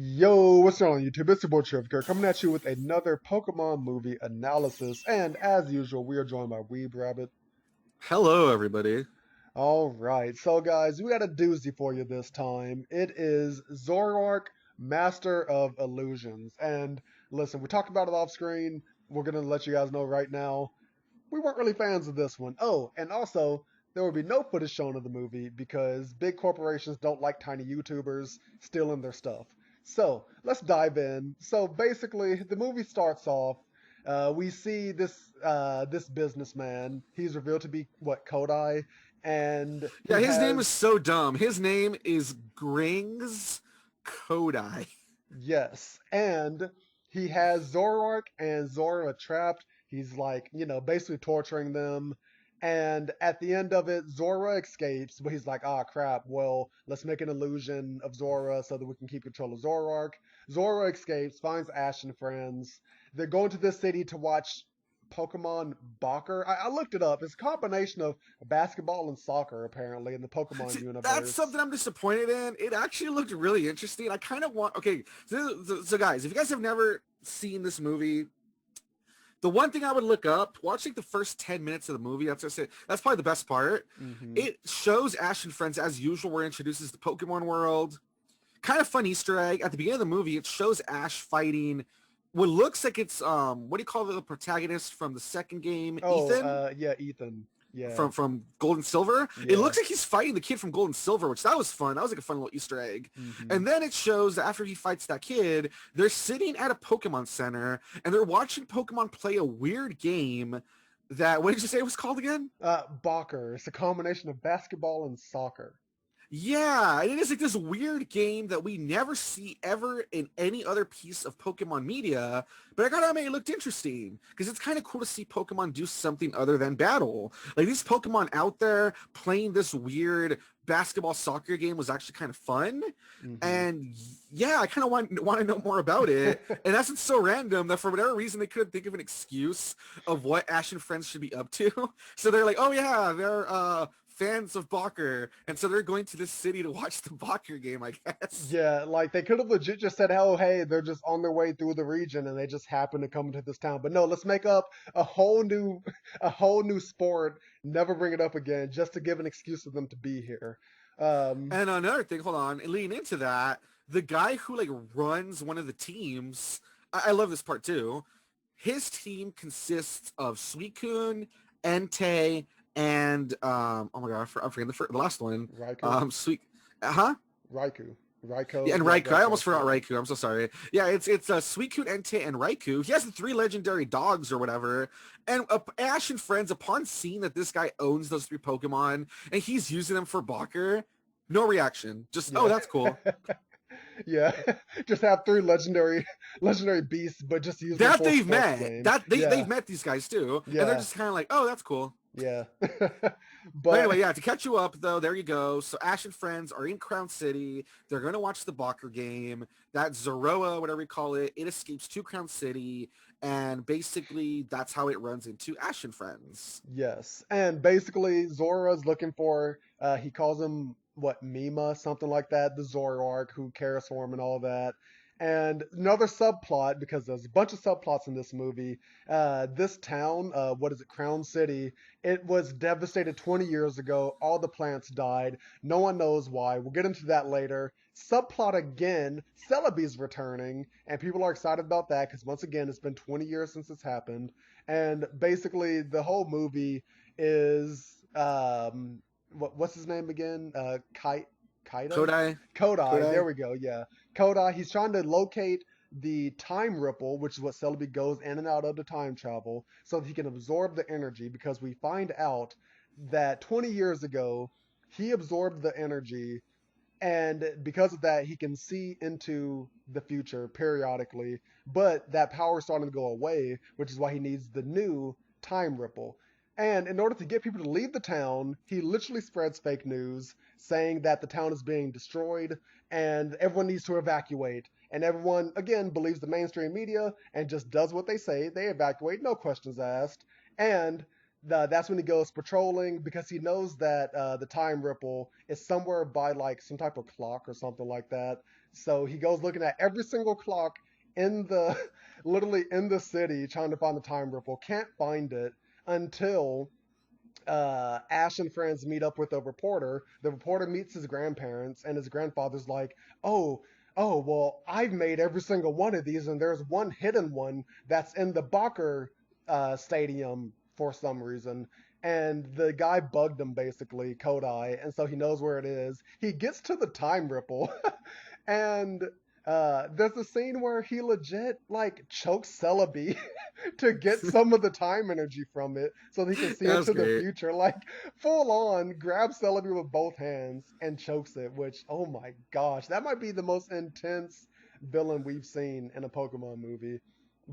Yo, what's going on YouTube? It's your boy Charific coming at you with another Pokemon movie analysis. And as usual, we are joined by Weeb Rabbit. Hello, everybody. Alright, so guys, we got a doozy for you this time. It is Zoroark Master of Illusions. And listen, we talked about it off screen. We're gonna let you guys know right now. We weren't really fans of this one. Oh, and also, there will be no footage shown of the movie because big corporations don't like tiny YouTubers stealing their stuff. So let's dive in. So basically, the movie starts off. We see this businessman. He's revealed to be what Kodai, and Yeah, he his name has is so dumb. His name is Grings Kodai. yes, and he has Zoroark and Zora trapped. He's like, basically torturing them. And at the end of it, Zora escapes, but he's like, ah, crap. Well, let's make an illusion of Zora so that we can keep control of Zoroark. Zora escapes, finds Ash and friends. They're going to this city to watch Pokemon Bocker. I looked it up. It's a combination of basketball and soccer, apparently, in the Pokemon See, that's universe. something I'm disappointed in. It actually looked really interesting. I kind of want. Okay, so guys, if you guys have never seen this movie, the one thing I would look up, watching the first 10 minutes of the movie, that's probably the best part. Hmm. It shows Ash and friends as usual, where it introduces the Pokemon world. Kind of fun Easter egg at the beginning of the movie. It shows Ash fighting what looks like it's what do you call the protagonist from the second game, Oh, Ethan yeah, Ethan. Yeah, from Gold and Silver. It yeah. looks like he's fighting the kid from Gold and Silver, which that was fun. That was like a fun little Easter egg. Hmm. And then it shows that after he fights that kid, they're sitting at a Pokemon Center and they're watching Pokemon play a weird game that, what did you say it was called again? Bocker. It's a combination of basketball and soccer. Yeah, and it is like this weird game that we never see ever in any other piece of Pokemon media. But I gotta admit, it looked interesting because it's kind of cool to see Pokemon do something other than battle. Like these Pokemon out there playing this weird basketball soccer game was actually kind of fun. Hmm. And yeah, I kind of want to know more about it. And that's it's so random that for whatever reason they couldn't think of an excuse of what Ash and friends should be up to. So they're like, oh yeah, they're fans of Balker, and so they're going to this city to watch the Balker game, I guess. Yeah, like they could have legit just said, "Oh, hey, they're just on their way through the region and they just happen to come into this town." But no, let's make up a whole new, a whole new sport. Never bring it up again, just to give an excuse for them to be here. Um, And another thing, hold on, and leading into that, the guy who like runs one of the teams, I love this part too. His team consists of Suicune, Entei, and oh my god, I'm forgetting the last one. Raikou, Sweet, huh? Raikou, Yeah, Raikou, and like Raikou. I Raikou. almost forgot Yeah. Raikou. I'm so sorry. Yeah, it's Suicune, Entei, and Raikou. He has the three legendary dogs or whatever. And Ash and friends, upon seeing that this guy owns those three Pokemon and he's using them for Balker, no reaction. Just oh, Yeah. that's cool. Yeah. Just have three legendary beasts, but just use them That for a they've sports met. game. That they've Yeah. met these guys too, and they're Yeah. just kind of like, oh, that's cool. Yeah. But But anyway, yeah, to catch you up though, there you go. So Ash and friends are in Crown City. They're gonna watch the Balker game. That Zoroa, whatever you call it, it escapes to Crown City, and basically that's how it runs into Ash and friends. yes. And basically Zora's looking for he calls him what, Mima, something like that, the Zoroark who cares for him and all that. And another subplot, because there's a bunch of subplots in this movie, this town, what is it, Crown City, it was devastated 20 years ago. All the plants died. No one knows why. We'll get into that later. Subplot again, Celebi's returning, and people are excited about that because once again, it's been 20 years since it's happened. And basically, the whole movie is what's his name again? Kaida? Kodai, Kodai. There Kodai. we go. Yeah, Kodai. He's trying to locate the time ripple, which is what Celebi goes in and out of the time travel, so that he can absorb the energy. Because we find out that 20 years ago, he absorbed the energy, and because of that, he can see into the future periodically. But that power is starting to go away, which is why he needs the new time ripple. And in order to get people to leave the town, he literally spreads fake news saying that the town is being destroyed and everyone needs to evacuate. And everyone, again, believes the mainstream media and just does what they say. They evacuate, no questions asked. And that's when he goes patrolling because he knows that the time ripple is somewhere by like some type of clock or something like that. So he goes looking at every single clock in the literally in the city trying to find the time ripple. Can't find it until Ash and friends meet up with a reporter. The reporter meets his grandparents, and his grandfather's like, "Oh, oh, well, I've made every single one of these, and there's one hidden one that's in the Bacher stadium for some reason." And the guy bugged him basically, Kodai, and so he knows where it is. He gets to the time ripple, and there's a scene where he legit like chokes Celebi to get some of the time energy from it so that he can see That was into the great. future. Like full on grabs Celebi with both hands and chokes it, which oh my gosh, that might be the most intense villain we've seen in a Pokemon movie.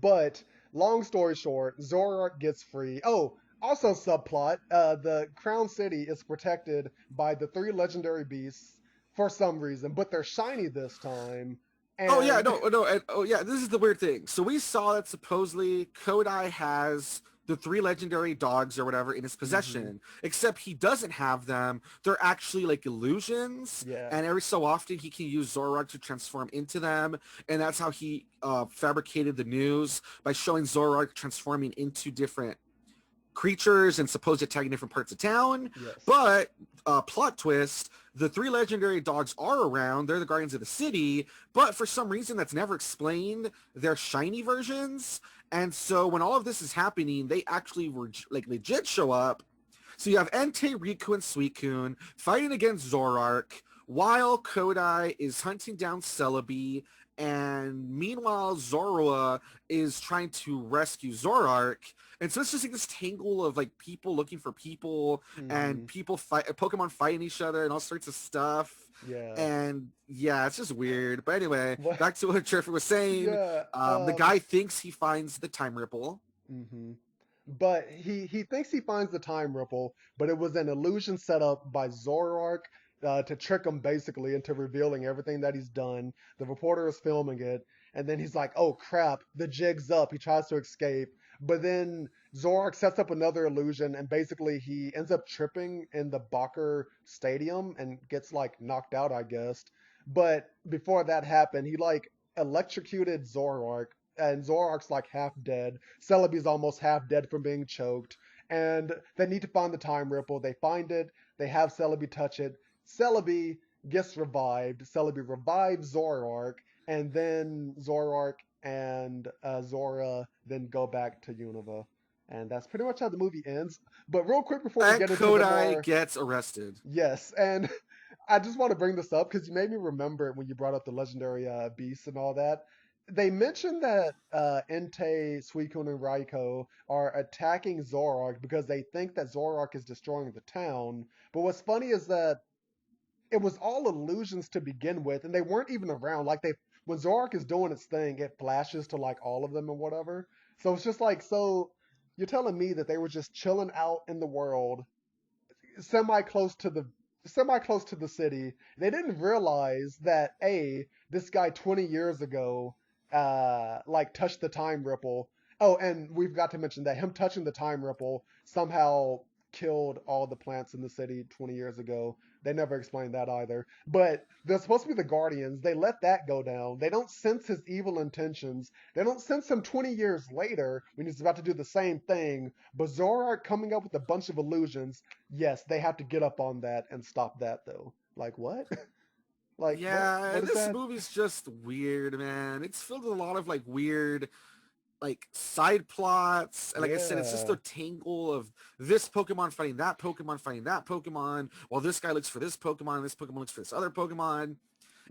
But long story short, Zoroark gets free. Oh, also subplot, the Crown City is protected by the three legendary beasts for some reason, but they're shiny this time. Oh yeah, And no, and, oh yeah, this is the weird thing. So we saw that supposedly Kodai has the three legendary dogs or whatever in his mhm, possession, except he doesn't have them. They're actually like illusions, yeah, and every so often he can use Zoroark to transform into them, and that's how he fabricated the news by showing Zoroark transforming into different creatures and supposed attacking different parts of town. yes. But plot twist, the three legendary dogs are around. They're the guardians of the city, but for some reason that's never explained. They're shiny versions. And so when all of this is happening, they actually were like legit show up. So you have Entei, Riku, and Suicune fighting against Zoroark while Kodai is hunting down Celebi, and meanwhile Zorua is trying to rescue Zoroark. And so it's just like this tangle of like people looking for people and Mhm. people fight Pokemon fighting each other and all sorts of stuff. Yeah. And yeah, it's just weird. But anyway, What? back to what Trevor was saying. Yeah. The guy thinks he finds the time ripple. Mhm. But he thinks he finds the time ripple, but it was an illusion set up by Zoroark to trick him basically into revealing everything that he's done. The reporter is filming it, and then he's like, "Oh crap, the jig's up." He tries to escape, but then Zoroark sets up another illusion, and basically he ends up tripping in the Bacher Stadium and gets like knocked out, I guess. But before that happened, he like electrocuted Zoroark, and Zoroark's like half dead. Celebi's almost half dead from being choked, and they need to find the time ripple. They find it. They have Celebi touch it. Celebi gets revived. Celebi revives Zoroark, and then Zoroark and Zora then go back to Unova. And that's pretty much how the movie ends. But real quick before we And get into the Kodai more gets arrested. yes, and I just want to bring this up because you made me remember it when you brought up the legendary beasts and all that. They mentioned that Entei, Suicune, and Raikou are attacking Zoroark because they think that Zoroark is destroying the town. But what's funny is that it was all illusions to begin with, and they weren't even around. Like they, when Zoroark is doing its thing, it flashes to like all of them and whatever. So it's just like, so you're telling me that they were just chilling out in the world semi close to the city. They didn't realize that this guy 20 years ago like touched the time ripple. Oh, and we've got to mention that him touching the time ripple somehow killed all the plants in the city 20 years ago. They never explained that either. But they're supposed to be the guardians. They let that go down. They don't sense his evil intentions. They don't sense him 20 years later when he's about to do the same thing. But Zoroark coming up with a bunch of illusions, yes, they have to get up on that and stop that though. Like what? Like Yeah, what and is this that? movie's just weird, man. It's filled with a lot of like weird like side plots. And like I said, it's just Yeah. a tangle of this Pokemon fighting that Pokemon, while this guy looks for this Pokemon, and this Pokemon looks for this other Pokemon.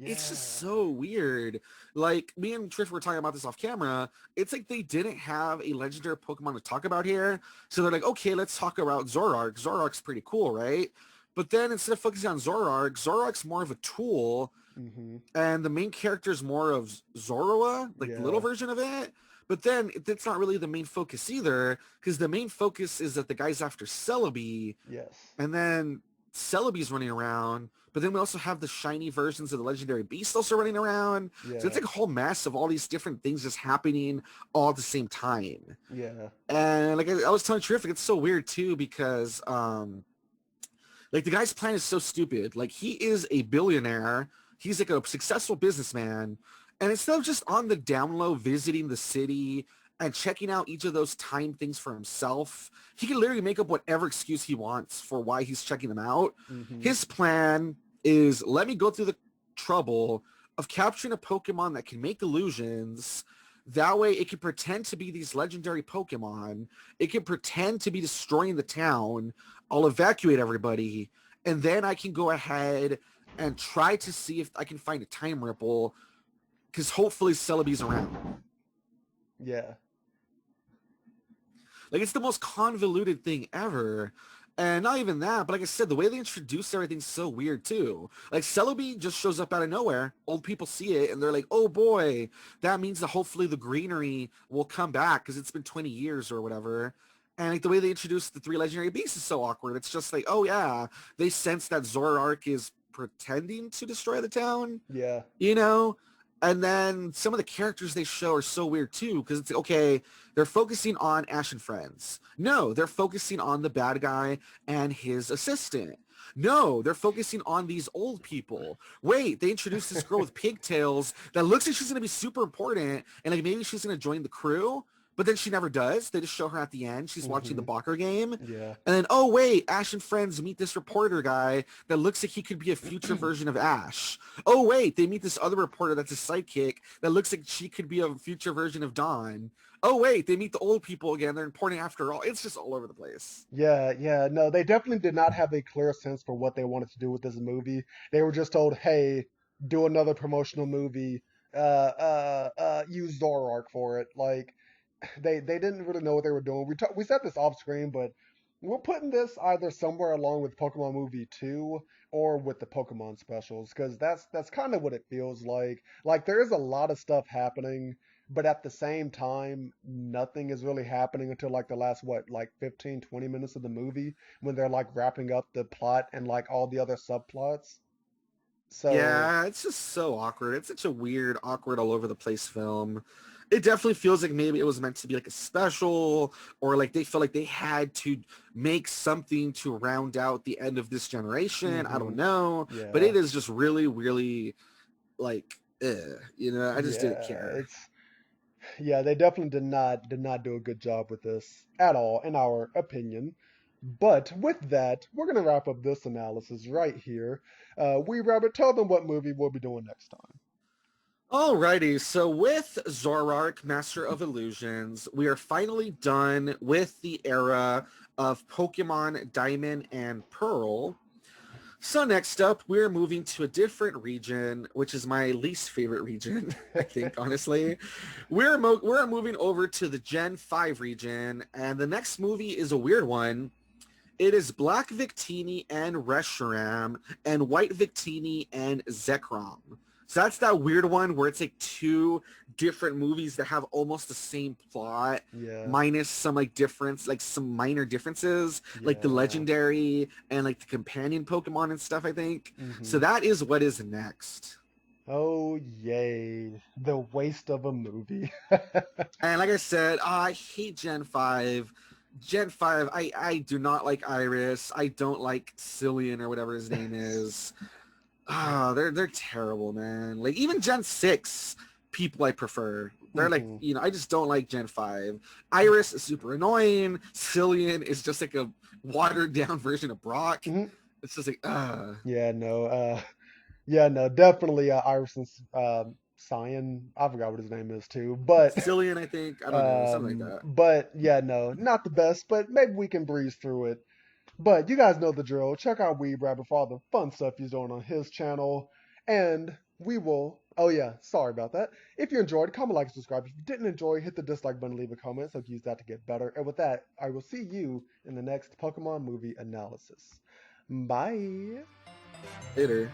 It's just Yeah. so weird. Like me and Trish were talking about this off camera. It's like they didn't have a legendary Pokemon to talk about here. So they're like, okay, let's talk about Zoroark. Zoroark's pretty cool, right? But then instead of focusing on Zoroark, Zoroark's more of a tool, Mhm. and the main character is more of Zorua, like the little Yeah. version of it. But then it's not really the main focus either, because the main focus is that the guy's after Celebi, Yes. and then Celebi's running around, but then we also have the shiny versions of the legendary beast also running around. So it's Yeah. like a whole mess of all these different things just happening all at the same time. Yeah. And like I was telling Terrific, it's so weird too because like the guy's plan is so stupid. Like he is a billionaire. He's like a successful businessman. And instead of just on the down low visiting the city and checking out each of those time things for himself, he can literally make up whatever excuse he wants for why he's checking them out. Hmm. His plan is let me go through the trouble of capturing a Pokemon that can make illusions. That way it can pretend to be these legendary Pokemon. It can pretend to be destroying the town. I'll evacuate everybody. And then I can go ahead and try to see if I can find a time ripple because hopefully Celebi's around. Yeah. Like it's the most convoluted thing ever. And not even that, but like I said, the way they introduce everything's so weird too. Like Celebi just shows up out of nowhere. Old people see it and they're like, oh boy, that means that hopefully the greenery will come back because it's been 20 years or whatever. And like the way they introduce the three legendary beasts is so awkward. It's just like, oh yeah, they sense that Zoroark is pretending to destroy the town, Yeah. you know? And then some of the characters they show are so weird too, because it's okay, they're focusing on Ash and friends. No, they're focusing on the bad guy and his assistant. No, they're focusing on these old people. Wait, they introduced this girl with pigtails that looks like she's going to be super important, and like maybe she's going to join the crew, but then she never does. They just show her at the end. She's watching the Hmm. Bocker game. Yeah. And then, oh wait, Ash and friends meet this reporter guy that looks like he could be a future version of Ash. Oh wait, they meet this other reporter that's a sidekick that looks like she could be a future version of Dawn. Oh wait, they meet the old people again. They're important after all. It's just all over the place. Yeah, yeah, no, they definitely did not have a clear sense for what they wanted to do with this movie. They were just told, "Hey, do another promotional movie. Use Zoroark for it." Like, they didn't really know what they were doing. We said this off screen, but we're putting this either somewhere along with Pokemon Movie 2 or with the Pokemon specials, because that's kind of what it feels like. Like there is a lot of stuff happening, but at the same time, nothing is really happening until like the last what, like 15, 20 minutes of the movie when they're like wrapping up the plot and like all the other subplots. So, Yeah, it's just so awkward. It's such a weird, awkward, all over the place film. It definitely feels like maybe it was meant to be like a special, or like they felt like they had to make something to round out the end of this generation. I don't hmm, know, but yeah. it is just really, really like, I just didn't Yeah, care. it's yeah, they definitely did not do a good job with this at all, in our opinion. But with that, we're gonna wrap up this analysis right here. Weeb Rabbit, tell them what movie we'll be doing next time. Alrighty, so with Zoroark, Master of Illusions, we are finally done with the era of Pokemon Diamond and Pearl. So next up, we're moving to a different region, which is my least favorite region, I think, honestly. We're moving over to the Gen 5 region, and the next movie is a weird one. It is Black Victini and Reshiram and White Victini and Zekrom. So that's that weird one where it's like two different movies that have almost the same plot, Yeah, minus some like difference, like some minor differences, like the yeah. legendary and like the companion Pokemon and stuff, I think. So Hmm. that is what is next. Oh, yay. The waste of a movie. And like I said, I hate Gen 5. Gen 5, I do not like Iris. I don't like Cillian or whatever his name is. They're terrible, man. Like even Gen 6 people I prefer. They're like, Hmm. I just don't like Gen 5. Iris is super annoying. Cillian is just like a watered down version of Brock. Hmm. It's just like, Yeah, no, yeah, no, definitely Iverson's Cyan. I forgot what his name is too, but Cillian, I think. I don't know, something like that. but yeah, no, not the best, but maybe we can breeze through it. But you guys know the drill. Check out Weeb Rabbit for all the fun stuff he's doing on his channel. And we will. Oh, yeah. Sorry about that. If you enjoyed, comment, like, and subscribe. If you didn't enjoy, hit the dislike button, leave a comment so I can use that to get better. And with that, I will see you in the next Pokemon movie analysis. Bye. Later.